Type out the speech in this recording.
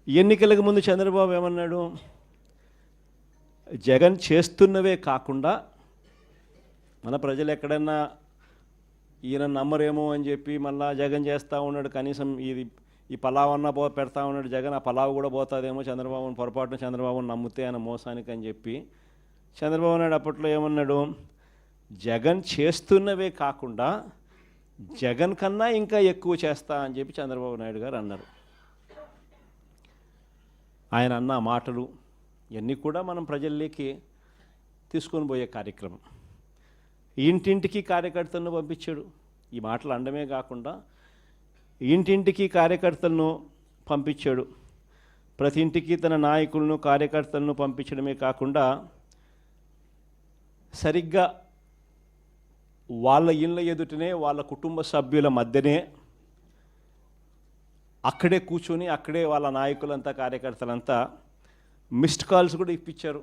ఎన్నికలకు ముందు చంద్రబాబు ఏమన్నాడు? జగన్ చేస్తున్నవే కాకుండా మన ప్రజలు ఎక్కడన్నా ఈయన నమ్మరేమో అని చెప్పి మళ్ళా జగన్ చేస్తూ ఉన్నాడు, కనీసం ఈ పలావ్ అన్న పెడతా ఉన్నాడు జగన్, ఆ పలావ్ కూడా పోతుందేమో చంద్రబాబుని పొరపాటున చంద్రబాబుని నమ్మితే ఆయన మోసానికి అని చెప్పి చంద్రబాబు నాయుడు అప్పట్లో ఏమన్నాడు? జగన్ చేస్తున్నవే కాకుండా జగన్ కన్నా ఇంకా ఎక్కువ చేస్తా అని చెప్పి చంద్రబాబు నాయుడు గారు అన్నారు. ఆయన అన్న మాటలు ఇవన్నీ కూడా మనం ప్రజల్లోకి తీసుకొని పోయే కార్యక్రమం. ఇంటింటికి కార్యకర్తలను పంపించాడు. ఈ మాటలు అనడమే కాకుండా ఇంటింటికి కార్యకర్తలను పంపించాడు. ప్రతి ఇంటికి తన నాయకులను కార్యకర్తలను పంపించడమే కాకుండా సరిగ్గా వాళ్ళ ఇళ్ళ ఎదుటనే వాళ్ళ కుటుంబ సభ్యుల మధ్యనే అక్కడే కూర్చొని అక్కడే వాళ్ళ నాయకులంతా కార్యకర్తలంతా మిస్డ్ కాల్స్ కూడా ఇప్పించారు.